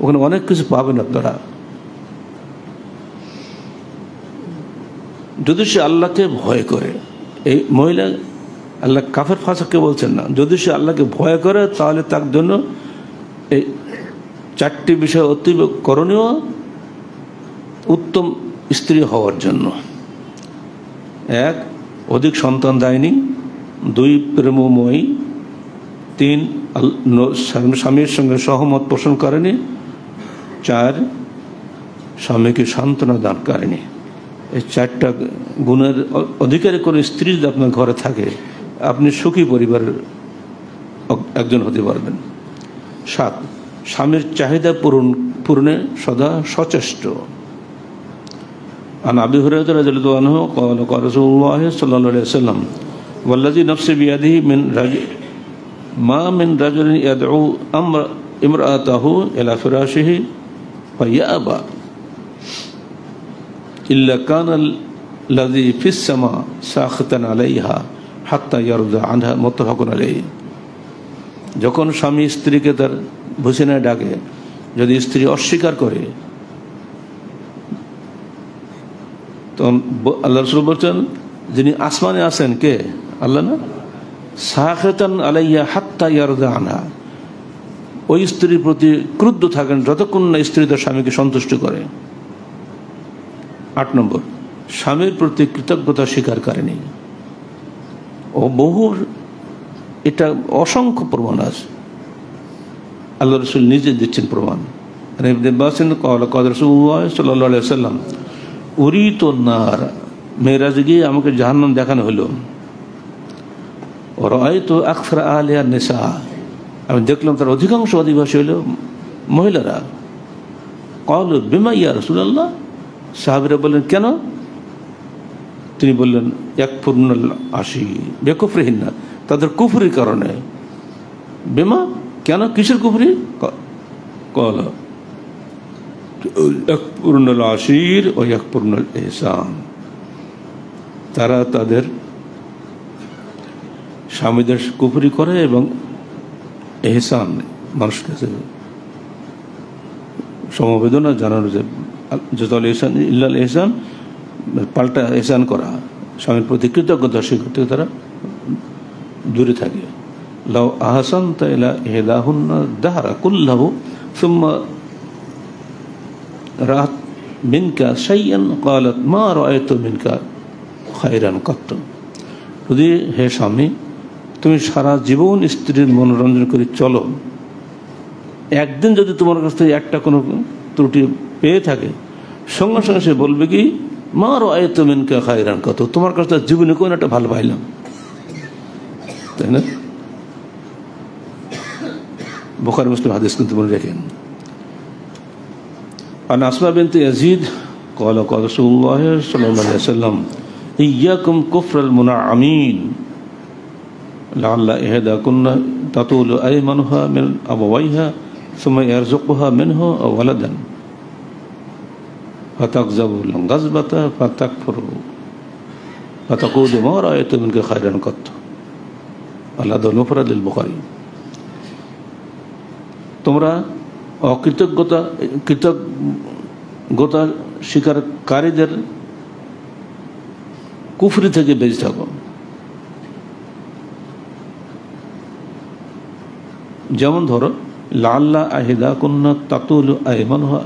ওখানে অনেক কিছু পাবেন আপনারা। যদি সে আল্লাহকে ভয় করে, এই মহিলা আল্লাহ কাফের ফাসাককে বলছেন না, যদি সে আল্লাহকে ভয় করে, তাহলে তার জন্য এই 4টি বিষয় অতীব করণীয় উত্তম স্ত্রী হওয়ার জন্য। 1, অধিক সন্তান দেয়নি। 2, প্রেমময়ী। 3, স্বামীর সঙ্গে সহমত পোষণ করেনি। 4, স্বামীকে সান্ত্বনা দান করেনি। এই 4টা গুণের অধিকারী কোনো স্ত্রী যদি আপনার ঘরে থাকে, আপনি সুখী পরিবারের একজন হতে পারবেন। 7, স্বামীর চাহিদা পূরণে সদা সচেষ্ট। عن أبي هريرة رضي الله عنه قال قال رسول الله صلى الله عليه وسلم والذي نفسي بيده ما من رجل يدعو امرأته إلى فراشه فيأبى إلا كان الذي في السماء ساخطا عليها حتى يرضى عنها متفق عليه। যখন স্বামী স্ত্রীকে তার ভূষণে ডাকে, যদি স্ত্রী অস্বীকার করে, তখন আল্লাহ রাসূল বলছেন, যিনি আসমানে আছেন, কে? আল্লাহ না? সাখিতান আলাইহা হাত্তা ইয়ারদা আনহা, ওই স্ত্রীর প্রতি ক্রুদ্ধ থাকেন যতক্ষণ না স্ত্রী তার স্বামীকে সন্তুষ্ট করে। 8 নম্বর, স্বামীর প্রতি কৃতজ্ঞতা স্বীকার করেনি। ও বহু, এটা অসংখ্য প্রমাণ আছে, আল্লাহ রসুল নিজে দিচ্ছেন প্রমাণ। মেরাজে গিয়ে আমাকে জাহান্নাম দেখানো হলো। রাআইতু আকসারা আহলিহা নিসা, আমি দেখলাম তার অধিকাংশ অধিবাসী হলো মহিলারা। ক্বালু বিমা ইয়া রাসূলুল্লাহ, সাহাবীরা বললেন কেন? তিনি বললেন ইয়াকফুরুনাল আশীর বিকুফরিহিন্না, তাদের কুফরির কারণে। বিমা, কেন, কিসের কুফরি? ক্বালা ইয়াকফুরুনাল আশীর ওয়া ইয়াকফুরুনাল ইহসান, তারা তাদের স্বামীদের কুফরি করে এবং এহসান, মানুষের কাছে সমবেদনা জানানো, যে যতল এহসান ইল্লাল এহসান, পাল্টা এহসান করা, স্বামীর প্রতি কৃতজ্ঞতা স্বীকার থেকে তারা দূরে থাকে। লাউ আহসানতা ইলা ইহদাহুন্না দাহরা কুল্লাহু সুম্মা রাআত মিনকা শাইআন ক্বালাত মা রাআইতু মিনকা খায়রান কত্ত। যদি হে স্বামী, তুমি সারা জীবন স্ত্রীর মনোরঞ্জন করে চলো, একদিন যদি তোমার কাছ থেকে একটা কোনো ত্রুটি পেয়ে থাকে, সঙ্গে সঙ্গে সে বলবে কি মা রাআইতু মিনকা খায়রান কত্ত, তোমার কাছ থেকে জীবনে কোনো একটা ভালো পাইলাম, তাই না? বুখারী মুসলিম হাদিস কিন্তু মনে রাখেন। আন আসমা বিনতে ইয়াজিদ ক্বালা ক্বালা রাসূলুল্লাহ সাল্লাল্লাহু আলাইহি ওয়াসাল্লাম ইয়াকুম কুফরাল মুনাআমিন লাআল্লা ইহদাকুন্না তাতুলু আইমানুহা মিন আবাওয়াইহা সুম্মা ইয়ারযুকুহা মিনহু ওয়ালাদান ফাতাকযাবুল গাযবাতা ফাতাকফুরু ফাতাকুলু মা রাআইতু মিনকা খায়রান কত। আল্লাহুল মুফরাদ লিল বুখারী। তোমরা কৃতজ্ঞতা স্বীকারকারীদের কুফরি থেকে বেঁচে থাকো। যেমন ধরো লাআল্লা আহিদাকুন্না তাতুলু আইমানুহা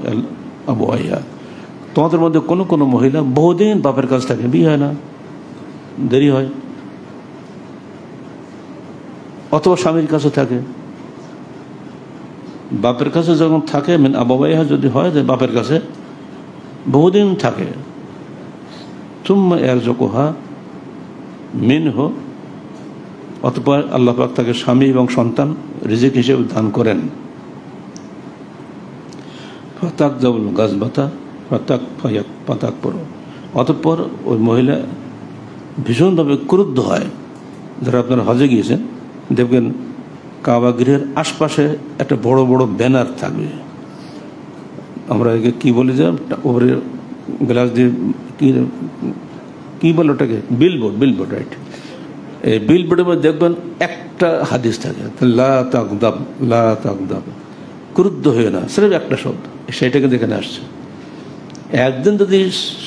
আবাওয়াইহা, তোমাদের মধ্যে কোনো কোনো মহিলা বহুদিন বাপের কাছে থাকে, বিয়ে হয় না, দেরি হয়, অথবা স্বামীর কাছে থাকে। বাপের কাছে যখন থাকে মিন আবাওয়াইহা, যদি হয় যে বাপের কাছে বহুদিন থাকে, সুম্মা ইয়ারযুকুহা মিনহু, অতঃপর আল্লাহ পাক তাকে স্বামী এবং সন্তান রিজিক হিসেবে দান করেন। ফাতাকযাবুল গাযবাতা ফাতাকফুরু, অতঃপর ওই মহিলা ভীষণভাবে ক্রুদ্ধ হয়। যারা আপনারা হজে গিয়েছেন দেখবেন কাবা গৃহের আশপাশে একটা বড় বড় ব্যানার থাকবে, আমরা একে কি বলি, যে ওপরে গ্লাস দিয়ে কি বলে ওটাকে, বিলবোর্ড, রাইট। এই বিলবোর্ডের মধ্যে দেখবেন একটা হাদিস থাকে, লা তাগদাব, ক্রুদ্ধ হয়ে না, সির্ফ একটা শব্দ, সেটাকে দেখে আসছে। একদিন যদি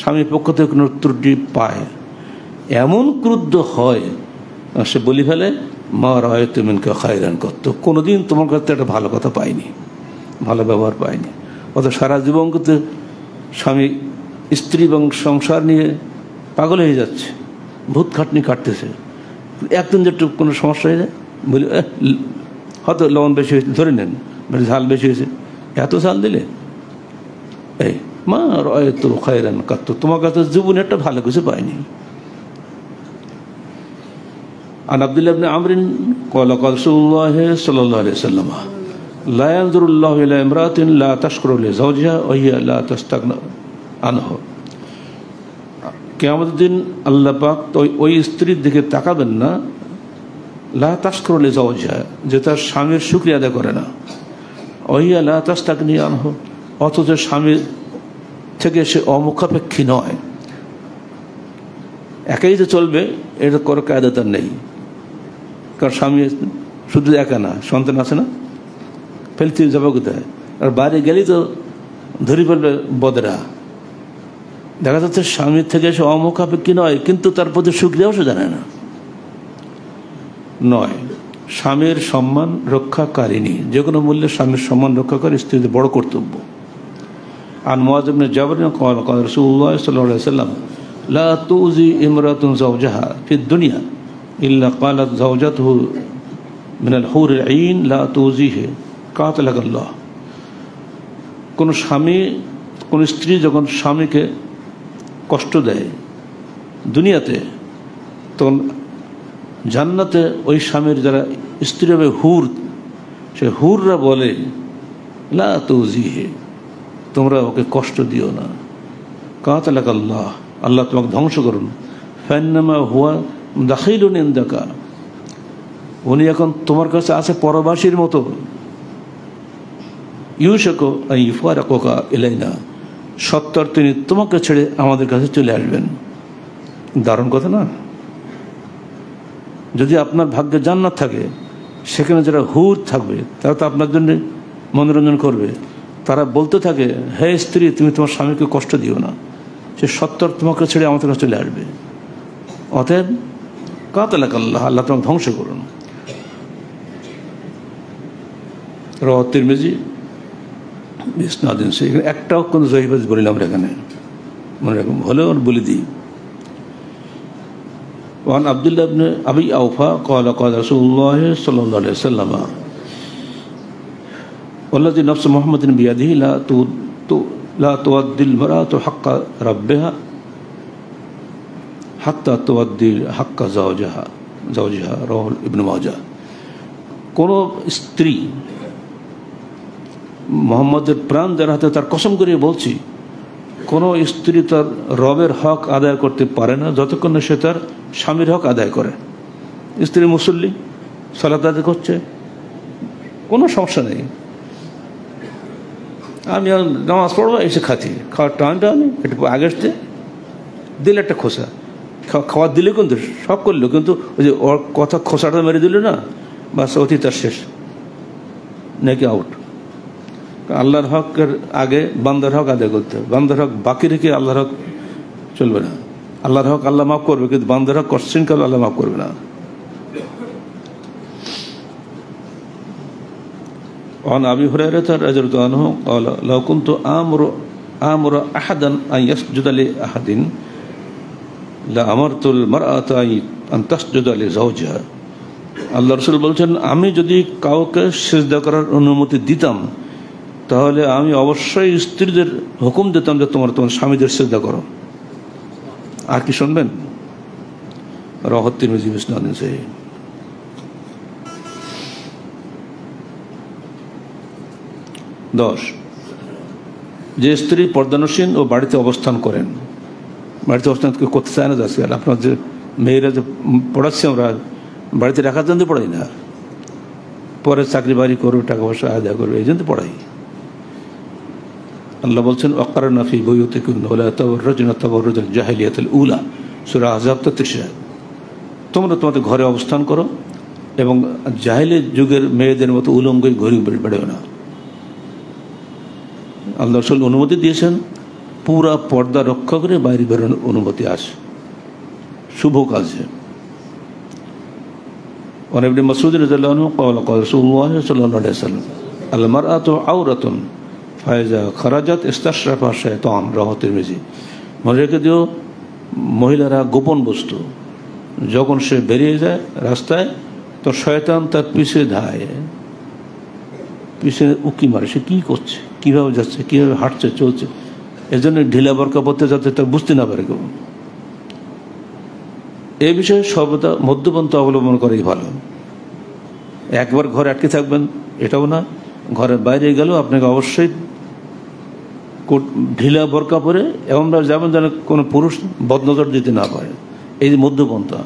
স্বামীর পক্ষ থেকে কোনো ত্রুটি পায়, এমন ক্রুদ্ধ হয়, সে বলি ফেলে মা রাআইতু মিনকা খায়রান কত, কোনোদিন তোমার কাছে একটা ভালো কথা পাইনি, ভালো ব্যবহার পাইনি। অত সারা জীবন কিন্তু স্বামী স্ত্রী এবং সংসার নিয়ে পাগল হয়ে যাচ্ছে, ভূত খাটনি কাটতেছে। একদিন যেটু কোনো সমস্যা হয়ে যায়, বলি হয়তো লবণ বেশি হয়েছে, ধরে নেন, ঝাল বেশি হয়েছে, এত ঝাল দিলে, এই মা রাআইতু খায়রান কত, তোমার কাছে জীবনে একটা ভালো কিছু পাইনি। আন আব্দুল্লাহ ইবনে আমরিন ক্বালা ক্বালা রাসূলুল্লাহ সাল্লাল্লাহু আলাইহি ওয়াসাল্লাম লা ইয়ানজুরুল্লাহু ইলা ইমরাতিন লা তাশকুরু লিজাওজিহা ওয়া হিয়া লা তাস্তাগনা আনহু। কিয়ামতের দিন আল্লাহ পাক ওই স্ত্রীর দিকে তাকাবেন না, লা তাশকুরু লিজাওজিহা, যে তার স্বামীর শুকরিয়া আদায় করে না, ওয়া হিয়া লা তাস্তাগনি আনহু, অথচ স্বামীর থেকে সে অমুখাপেক্ষী নয়। একাই যে চলবে এটা কোনো কায়দা তার নেই, কারণ স্বামী শুধু একা না, সন্তান আছে না, ফেলতে যাবে কোথায়, আর বাইরে গেলেই তো ধরে ফেলবে বদরা। দেখা যাচ্ছে স্বামীর থেকে সে অমুখাপেক্ষী নয়, কিন্তু তার প্রতি শুকরিয়াও সে জানে না। নয়, স্বামীর সম্মান রক্ষাকারিণী, যে কোনো মূল্যে স্বামীর সম্মান রক্ষা করে স্ত্রীদের বড় কর্তব্য। আর মুআয ইবনে জাবর ক্বালা ক্বালা রাসূলুল্লাহ সাল্লাল্লাহু আলাইহি ওয়াসাল্লাম লা তুজি ইমরাতুন যাওজাহা ফিদ দুনিয়া ইল্লা ক্বালাত যাওজাতুহু মিনাল হুরিল আইন লা তুজিহি কাতালাকাল্লাহ। কোন স্বামী, কোন স্ত্রী যখন স্বামীকে কষ্ট দেয় দুনিয়াতে, তখন জান্নাতে ওই স্বামীর যারা স্ত্রী হবে হুর, সে হুররা বলে লা তুজিহি, তোমরা ওকে কষ্ট দিও না, কাতালাকাল্লাহ, আল্লাহ তোমাকে ধ্বংস করুন। ফান্নামা হুয়া দাখিলুন ইনদাকা, উনি এখন তোমার কাছে আছে পরবাসীর মতো। ইউশাকু আন ইউফারিকুকা ইলাইনা, সত্তর তিনি তোমাকে ছেড়ে আমাদের কাছে চলে আসবেন। দারুণ কথা না? যদি আপনার ভাগ্যে জান্নাত থাকে, সেখানে যারা হুর থাকবে তারা তো আপনার জন্য মনোরঞ্জন করবে। তারা বলতে থাকে, হে স্ত্রী, তুমি তোমার স্বামীকে কষ্ট দিও না, সে সত্তর তোমাকে ছেড়ে আমাদের কাছে চলে আসবে। অতএব কাতালাকাল্লাহ, আল্লাহ তোমাকে ধ্বংস করুন। রাওয়াহু তিরমিজি বিসনাদিন সহিহ। একটাও কোনো জয়ীফ হাদিস বলিলাম আমরা এখানে, মনে রাখুন, হলেও বলে দিই। ওয়ান আব্দুল্লাহ ইবনে আবি আওফা ক্বালা ক্বালা রাসূলুল্লাহ সাল্লাল্লাহু আলাইহি ওয়াসাল্লাম ওয়াল্লাযী নাফসু মুহাম্মাদিন বিয়াদিহি লা তুআদ্দিল মারআতু হাক্কা রাব্বিহা হাত্তা তুআদ্দি হাক্কা যাওজিহা রাওয়াহু ইবনে মাজাহ। কোন স্ত্রী, মুহাম্মদের প্রাণ যার হাতে, তার কসম করে বলছি, কোনো স্ত্রী তার রবের হক আদায় করতে পারে না যতক্ষণ না সে তার স্বামীর হক আদায় করে। স্ত্রী মুসল্লি, সালাত আদায় করছে, কোনো সমস্যা নেই, আমি নামাজ পড়বো, এসে খাচ্ছি, খাওয়ার টাইমটা আমি একটু আগে আসতে দিলে একটা খোসা, খাওয়ার দিলে কিন্তু সব করলো, কিন্তু ওই যে ওর কথা খোসাটা মেরে দিল না, বাস অতি তার শেষ, নাকি আউট। আল্লাহর হকের আগে বান্দার হক আদায় করতে হবে। বান্দার হক বাকি রেখে আল্লাহর হক চলবে না। আল্লাহর হক আল্লাহ মাফ করবে, কিন্তু বান্দার হক কোশ্চিন কাল আল্লাহ মাফ করবে না। وعن أبي هريرة رضي الله عنه قال لو كنت آمر أحدا أن يسجد لأحد لأمرت المرأة أن تسجد لزوجها। আল্লাহ রাসূল বলছেন, আমি যদি কাউকে সিজদা করার অনুমতি দিতাম, তাহলে আমি অবশ্যই স্ত্রীদের হুকুম দিতাম যে তোমার স্বামীদের সিজদা করো। আর কি শুনবেন? রাওয়াহু তিরমিজি বিসনাদিন সহিহ। 10 যে স্ত্রী পর্দানসীন ও বাড়িতে অবস্থান করেন, বাড়িতে অবস্থান করতে চায় না, যাচ্ছে আপনার যে মেয়েরা যে পড়াচ্ছি আমরা, বাড়িতে রাখার জন্য পড়াই না, পরে চাকরি বাড়ি করবে, টাকা পয়সা আদায় করবে, এই জন্য পড়াই। আল্লাহ বলছেন, ওয়াকরানা ফি বুয়ুতিকুন্না ওয়া লা তাবাররাজনা তাবাররুজাল জাহিলিয়াতিল উলা, সূরা আহজাব 33। তোমরা তোমাদের ঘরে অবস্থান করো এবং জাহিলিয়াত যুগের মেয়েদের মতো উলঙ্গ ঘুরে বেড়াও না। আল্লাহ রাসূল অনুমতি দিয়েছেন, পুরা পর্দা রক্ষা করে বাইরে বেরোনোর অনুমতি আসে শুভ কাজে। ওয়ান ইবনে মাসউদ রাদিয়াল্লাহু আনহু ক্বালা ক্বালা রাসূলুল্লাহ সাল্লাল্লাহু আলাইহি ওয়াসাল্লাম আল মারআতু আওরাতুন ফাইজা খারাজাত ইস্তাশরাফা শাইতান, রাওয়াহু তিরমিজি। মনে রেখে দিও, মহিলারা গোপন বস্তু, যখন সে বেরিয়ে যায় রাস্তায়, তো শয়তান তার পিছে ধায়, পিছনে উকি মারে, সে কী করছে, কীভাবে যাচ্ছে, কীভাবে হাঁটছে, চলছে। এজন্য ঢিলা বরকা পড়তে যাতে তার বুঝতে না পারে কেউ। এই বিষয়ে সর্বদা মধ্যপন্থা অবলম্বন করাই ভালো। একবার ঘরে আটকে থাকবেন এটাও না, ঘরের বাইরে গেলেও আপনাকে অবশ্যই ঢিলা বরকা পরে এমনভাবে যাবেন যেন কোনো পুরুষ বদনজর দিতে না পারে। এই যে মধ্যপন্থা।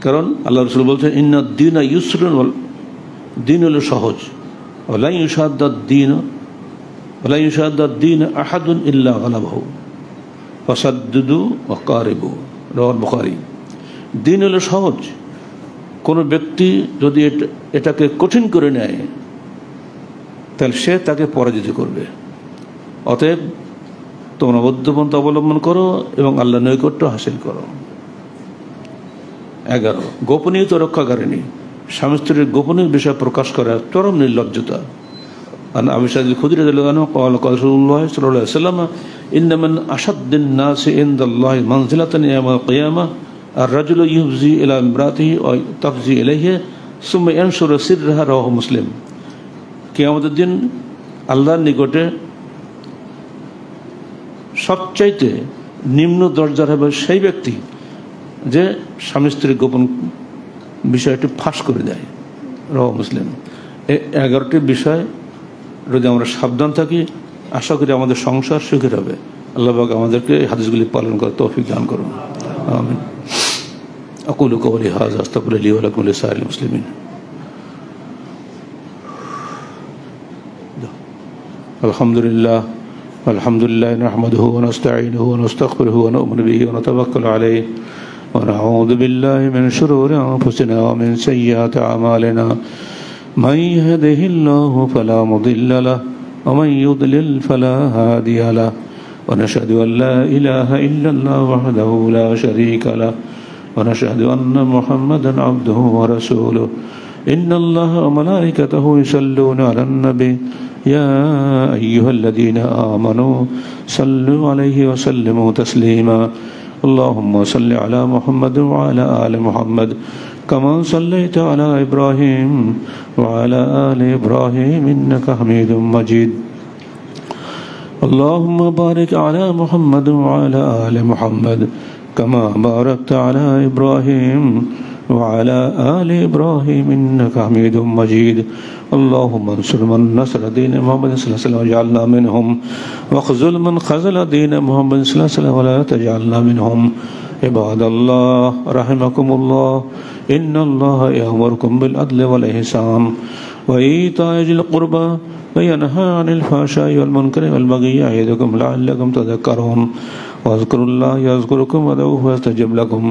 কারণ আল্লাহ রাসূল বলছেন, ইন্না দ্বীনা ইউসরুন, দিন হলো সহজ, ওয়ালা ইউশাদ্দাদ দ্বীন আহাদুন ইল্লা গালাবাহু ফাসাদ্দুদু ওয়া কারিবু, রাওয়াহুল বুখারী। দিন হলো সহজ, কোনো ব্যক্তি যদি এটাকে কঠিন করে নেয় তাহলে সে তাকে পরাজিত করবে। অতএব তোমরা মধ্যপন্থা অবলম্বন করো এবং আল্লাহ নৈকট্য হাসিল করো। 11 গোপনীয়তা রক্ষাকারিণী, স্বামী স্ত্রীর গোপনীয় বিষয় প্রকাশ করা চরম নির্লজ্জতা। عن أبي سعيد الخدري رضي الله عنه قال قال رسول الله صلى الله عليه وسلم إن من أشد الناس عند الله منزلة يوم القيامة الرجل يفزي إلى امرأته وتفزي إليه ثم ينشر سرها رواه مسلم কিয়ামতের দিন আল্লাহর নিকটে সবচাইতে নিম্ন দরজার হবে সেই ব্যক্তি যে স্বামী স্ত্রীর গোপন বিষয়টি ফাঁস করে দেয় রাওয়াহ মুসলিম। এই 11টি বিষয় যদি আমরা সাবধান থাকি আশা করি আমাদের সংসার সুখের হবে। আল্লাহ পাক আমাদেরকে এই হাদিসগুলি পালন করার তৌফিক দান করুন। আমিন। আকুলু কওলি হাযা আস্তাগফিরুল্লাহ লি ওয়া লাকুম ওয়া লিসাইরিল মুসলিমিন। আলহামদুলিল্লাহ আলহামদুলিল্লাহ নাহমাদুহু ওয়া নাস্তাঈনুহু ওয়া নাস্তাগফিরুহু ওয়া নু'মিনু বিহি ওয়া নাতাওয়াক্কালু আলাইহি ওয়া নাউযু বিল্লাহি মিন শুরুরি আনফুসিনা ওয়া মিন সাইয়্যাতি আ'মালিনা মান ইয়াহদিহিল্লাহু ফালা মুদিল্লা লাহু ওয়া মান ইউদ্লিল ফালা হাদিয়া লাহু ওয়া নাশহাদু আন লা ইলাহা ইল্লাল্লাহু ওয়াহদাহু লা শারীকা লাহু ওয়া নাশহাদু আন্না মুহাম্মাদান আবদুহু ওয়া রাসূলুহু ইন্নাল্লাহা ওয়া মালাইকাতাহু ইউসাল্লুনা আলান নবী يا أيها الذين آمنوا صلوا عليه وسلموا تسليما اللهم صل على محمد وعلى آل محمد كما صليت على إبراهيم وعلى آل إبراهيم إنك حميد مجيد اللهم بارك على محمد وعلى آل محمد كما باركت على إبراهيم وعلى آل إبراهيم إنك حميد مجيد اللهم انصر من نصر دين محمد صلى الله عليه وسلم وجعلنا منهم واخذل من خذل دين محمد صلى الله عليه وسلم ولا تجعلنا منهم عباد الله رحمكم الله إن الله يأمركم بالعدل والإحسان وإيتاء ذي القربى وينهى عن الفحشاء والمنكر والبغي يعظكم لعلكم تذكرون واذكروا الله يذكركم وادعوه يستجب لكم